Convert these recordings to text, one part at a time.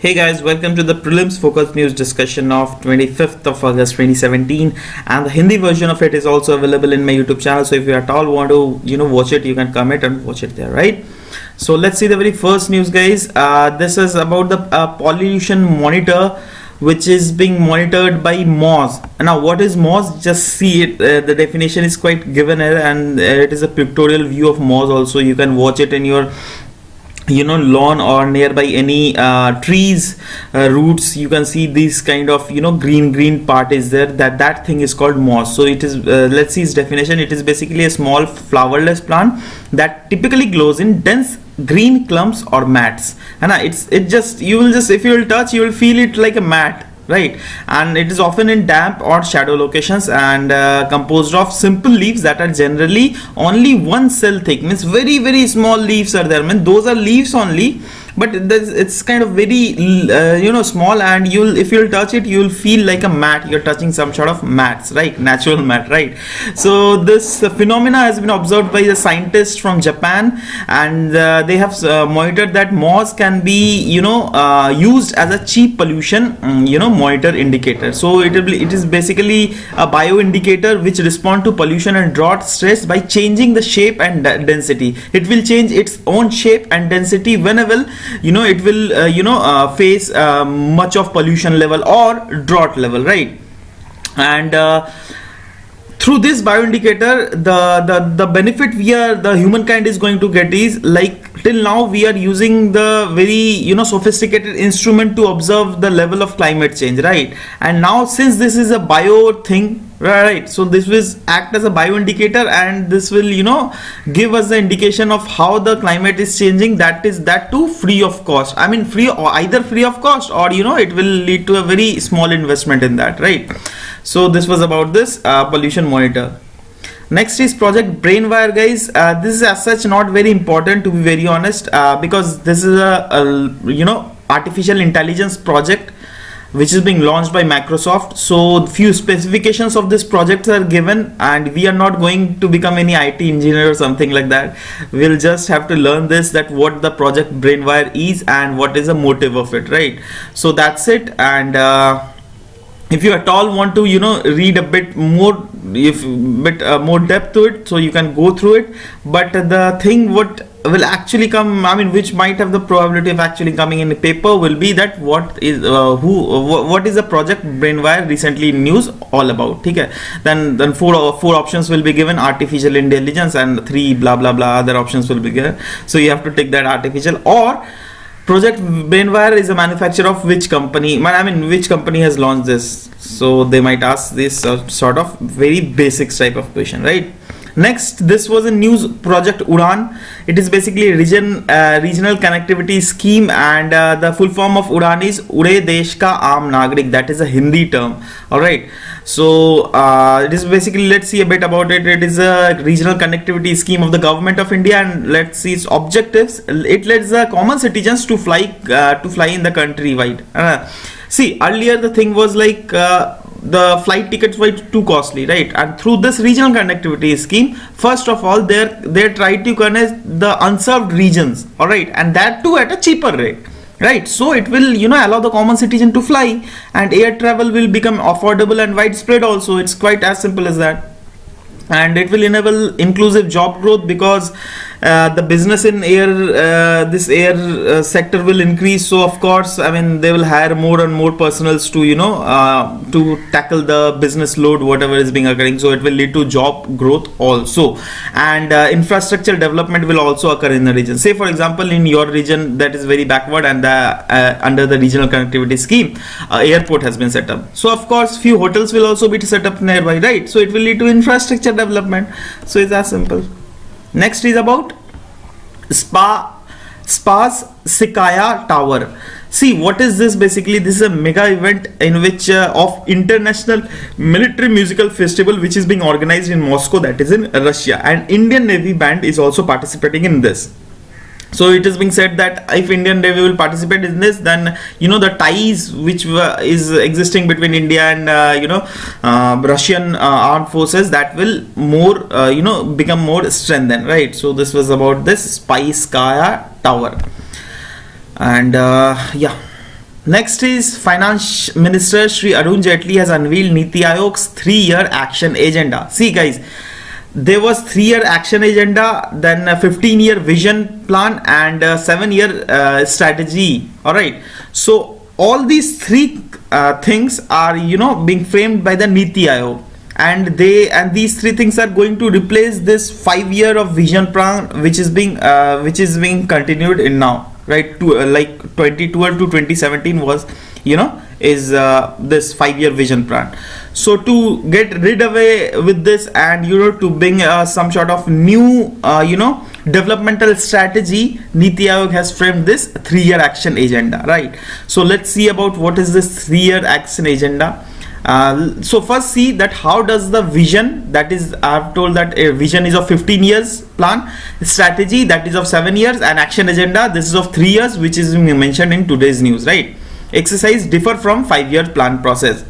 Hey guys, welcome to the Prelims Focus News discussion of 25th of August 2017, and the Hindi version of it is also available in my YouTube channel. So if you at all want to watch it, you can comment and watch it there, right? So let's see the very first news, guys. This is about the pollution monitor, which is being monitored by MOS. Now what is MOS? Just see it. The definition is quite given here, and it is a pictorial view of MOS. Also you can watch it in your lawn or nearby any trees, roots. You can see this kind of green part is there. That thing is called moss. So it is let's see its definition. It is basically a small flowerless plant that typically grows in dense green clumps or mats, and you will just if you will touch, you will feel it like a mat, right? And it is often in damp or shadow locations, and composed of simple leaves that are generally only one cell thick. Means very small leaves are there. Those are leaves only, but it's kind of very small, and if you'll touch it, you'll feel like a mat. You're touching some sort of mats, right? Natural mat, right? So this phenomena has been observed by the scientists from Japan, and they have monitored that moss can be used as a cheap pollution monitor indicator. So it is basically a bioindicator which respond to pollution and drought stress by changing the shape and density. It will change its own shape and density whenever it will face much of pollution level or drought level, right? And through this bioindicator, the benefit the humankind is going to get is, like, till now we are using the very sophisticated instrument to observe the level of climate change, right? And now, since this is a bio thing, right, so this will act as a bioindicator, and this will give us the indication of how the climate is changing. That too free of cost. I mean, either free of cost, or it will lead to a very small investment in that, right? So this was about this pollution monitor. Next is project Brainwave, guys. This is as such not very important, to be very honest, because this is a artificial intelligence project which is being launched by Microsoft. So few specifications of this project are given, and we are not going to become any IT engineer or something like that. We'll just have to learn that what the project Brainwave is and what is the motive of it, right? So that's it. And if you at all want to read a bit more, more depth to it, so you can go through it. But the thing what will actually come, which might have the probability of actually coming in a paper, will be that what is the project Brainwave recently in news all about. Okay, then four options will be given: artificial intelligence, and 3 blah blah blah other options will be given. So you have to take that artificial or project Brainwave is a manufacturer of which company. Which company has launched this? So they might ask this sort of very basic type of question, right? Next, this was a news project UDAN. It is basically a regional connectivity scheme, and the full form of UDAN is Ude Desh Ka Aam Nagrik. That is a Hindi term. All right. So it is basically, let's see a bit about it. It is a regional connectivity scheme of the government of India, and let's see its objectives. It lets the common citizens to fly in the country wide. See, earlier the thing was like the flight tickets were too costly, right? And through this regional connectivity scheme, first of all, they tried to connect the unserved regions, all right, and that too at a cheaper rate, right? So it will allow the common citizen to fly, and air travel will become affordable and widespread also. It's quite as simple as that. And it will enable inclusive job growth, because the business in this air sector will increase. So of course, they will hire more and more personals to to tackle the business load whatever is being occurring. So it will lead to job growth also, and infrastructure development will also occur in the region. Say for example, in your region that is very backward, and under the regional connectivity scheme, airport has been set up. So of course, few hotels will also be set up nearby, right? So it will lead to infrastructure development. So it's as simple. Next is about Spasskaya Tower. See, what is this? Basically, this is a mega event in which of international military musical festival which is being organized in Moscow, that is in Russia, and Indian Navy band is also participating in this. So it is being said that if Indian Navy will participate in this, then the ties which is existing between India and Russian armed forces, that will more become more strengthened, right? So this was about this Spasskaya Tower. And yeah, Next is Finance Minister Shri Arun Jaitley has unveiled NITI Aayog's 3-year action agenda. See guys, there was 3-year action agenda, then a 15-year vision plan, and a 7-year strategy. All right. So all these three things are being framed by the NITI Aayog, and these three things are going to replace this 5-year of vision plan which is being continued in now, right? To like 2012 to 2017 was is this 5-year vision plan. So to get rid away with this and to bring some sort of new developmental strategy, NITI Aayog has framed this 3-year action agenda, right? So let's see about what is this 3-year action agenda. So first see that how does the vision, that is I've told that a vision is of 15 years plan, strategy that is of 7 years, and action agenda this is of 3 years, which is mentioned in today's news, right? Exercise differ from 5-year plan process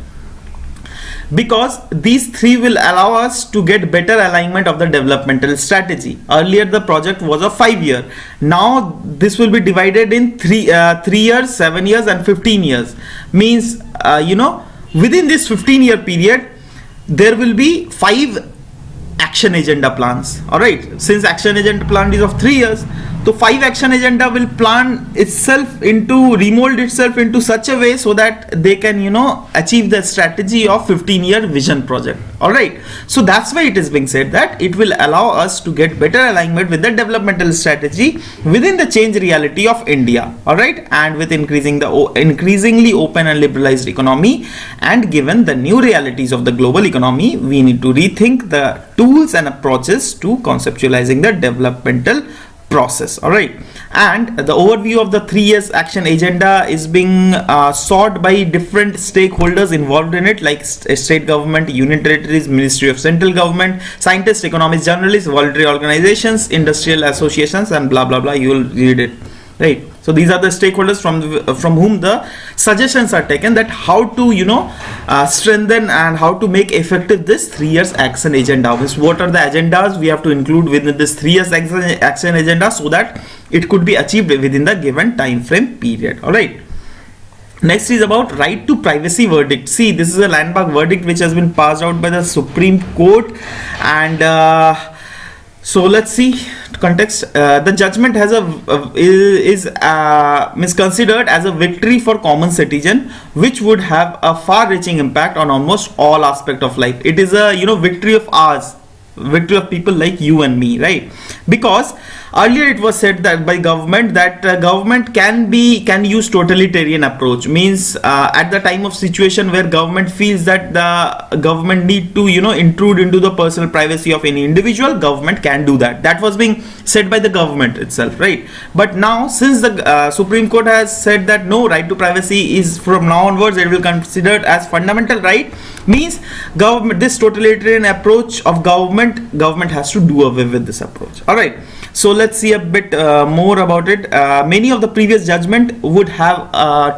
because these three will allow us to get better alignment of the developmental strategy. Earlier the project was a 5-year. Now this will be divided in 3 years, 7 years and 15 years. Means within this 15-year period there will be 5 action agenda plans. All right, since action agenda plan is of 3 years, so 5 action agenda will plan itself into remold itself into such a way so that they can achieve the strategy of 15-year vision project. All right, so that's why it is being said that it will allow us to get better alignment with the developmental strategy within the change reality of India. All right, and with increasingly open and liberalized economy, and given the new realities of the global economy, we need to rethink the tools and approaches to conceptualizing the developmental process. All right, and the overview of the 3 years action agenda is being sought by different stakeholders involved in it, like state government, union territories, ministry of central government, scientists, economists, journalists, voluntary organizations, industrial associations, and blah blah blah. You will read it, right? So these are the stakeholders from whom the suggestions are taken, that how to strengthen and how to make effective this 3 years action agenda. What are the agendas we have to include within this 3 years action agenda so that it could be achieved within the given time frame period. All right. Next is about right to privacy verdict. See, this is a landmark verdict which has been passed out by the Supreme Court, and so let's see context. The judgment has is considered as a victory for common citizen, which would have a far-reaching impact on almost all aspects of life. It is a victory of ours, victory of people like you and me, right? Because earlier it was said that by government that government can use totalitarian approach. Means at the time of situation where government feels that the government need to intrude into the personal privacy of any individual, government can do that. That was being said by the government itself, right? But now since the Supreme Court has said that no, right to privacy is from now onwards it will considered as fundamental right, means government, this totalitarian approach of government has to do away with this approach. All right, so let's see a bit more about it. Many of the previous judgment would have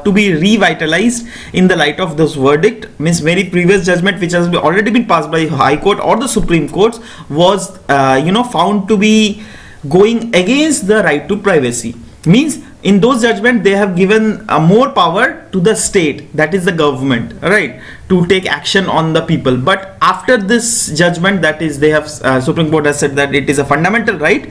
to be revitalized in the light of this verdict. Means many previous judgment which has already been passed by High Court or the Supreme Courts was found to be going against the right to privacy. Means in those judgment they have given more power to the state, that is the government, right, to take action on the people. But after this judgment, that is they have Supreme Court has said that it is a fundamental right,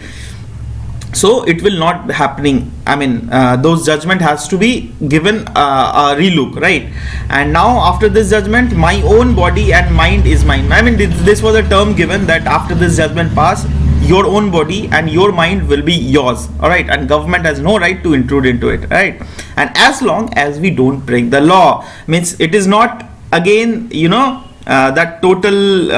so it will not be happening. I mean those judgment has to be given a relook, right? And now after this judgment, my own body and mind is mine. I mean this was a term given that after this judgment pass, your own body and your mind will be yours. All right, and government has no right to intrude into it, right? And as long as we don't break the law, means it is not again that total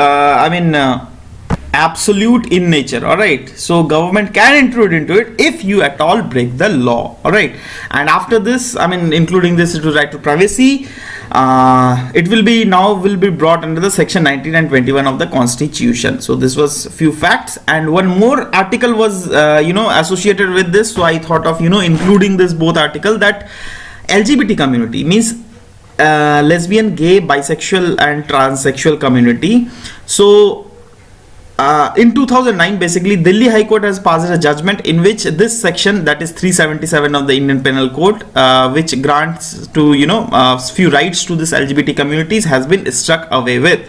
absolute in nature. All right, so government can intrude into it if you at all break the law. All right, and after this, including this to right to privacy, it will be brought under the section 19 and 21 of the Constitution. So this was few facts, and one more article was associated with this, so I thought of including this both article, that LGBT community, means lesbian, gay, bisexual and transsexual community. So in 2009, basically, Delhi High Court has passed a judgment in which this section, that is 377 of the Indian Penal Code, which grants to few rights to this LGBT communities, has been struck away with.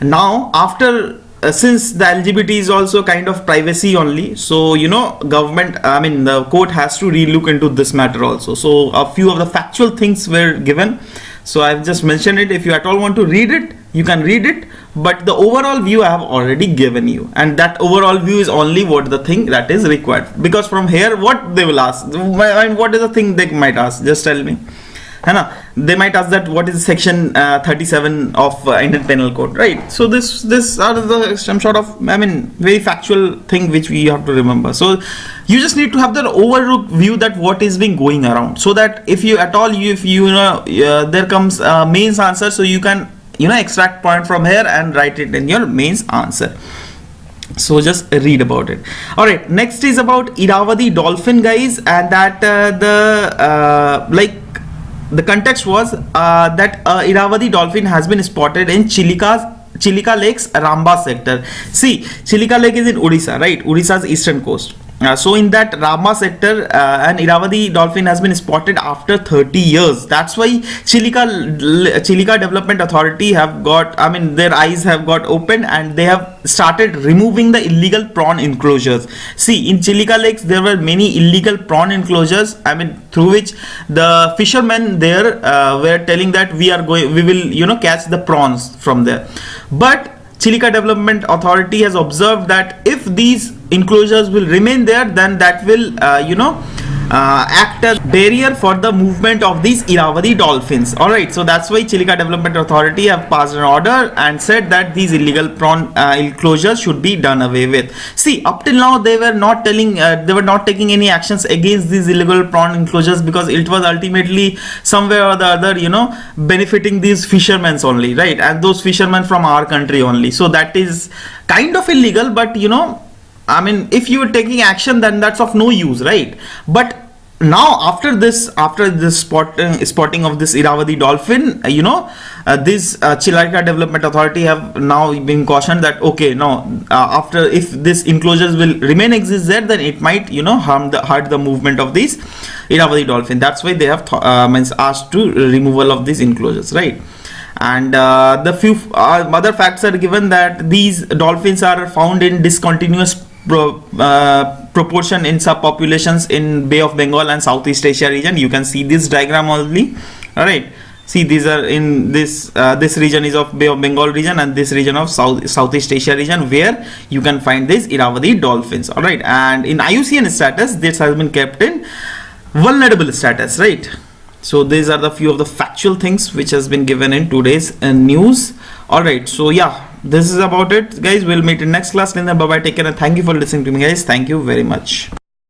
Now, after since the LGBT is also kind of privacy only, so the court has to relook into this matter also. So a few of the factual things were given. So I've just mentioned it. If you at all want to read it, you can read it, but the overall view I have already given you, and that overall view is only what the thing that is required. Because from here, what they will ask, what is the thing they might ask? Just tell me. They might ask that what is section 37 of Indian Penal Code, right? So this are the some sort of very factual thing which we have to remember. So you just need to have the overall view that what is being going around, so that if you at all there comes mains answer, so you can extract point from here and write it in your mains answer. So just read about it. All right, next is about Irrawaddy dolphin, guys, and that the context was that Irrawaddy dolphin has been spotted in Chilika Lake's Ramba sector. See, Chilika Lake is in Odisha, right? Odisha's eastern coast. So in that Ramba sector, an Irrawaddy dolphin has been spotted after 30 years. That's why Chilika Development Authority have got, their eyes have got opened and they have started removing the illegal prawn enclosures. See, in Chilika Lakes, there were many illegal prawn enclosures, through which the fishermen there were telling that we will catch the prawns from there. But Chilika Development Authority has observed that if these enclosures will remain there, then that will act as barrier for the movement of these Irrawaddy dolphins. All right, so that's why Chilika Development Authority have passed an order and said that these illegal prawn enclosures should be done away with. See, up till now they were not taking any actions against these illegal prawn enclosures, because it was ultimately somewhere or the other benefiting these fishermen only, right? And those fishermen from our country only. So that is kind of illegal, but if you are taking action, then that's of no use, right? But now after this spotting of this Irrawaddy dolphin, this Chilika Development Authority have now been cautioned that okay, now after if this enclosures will remain exist there, then it might hurt the movement of these Irrawaddy dolphin. That's why they have asked to removal of these enclosures, right? And the few other facts are given that these dolphins are found in discontinuous proportion in subpopulations in Bay of Bengal and Southeast Asia region. You can see this diagram only. All right, see, these are in this region is of Bay of Bengal region, and this region of Southeast Asia region, where you can find these Irrawaddy dolphins. All right, and in IUCN status, this has been kept in vulnerable status, right? So these are the few of the factual things which has been given in today's news. All right, so yeah, this is about it, guys. We'll meet in next class. Bye bye, take care, and thank you for listening to me, guys. Thank you very much.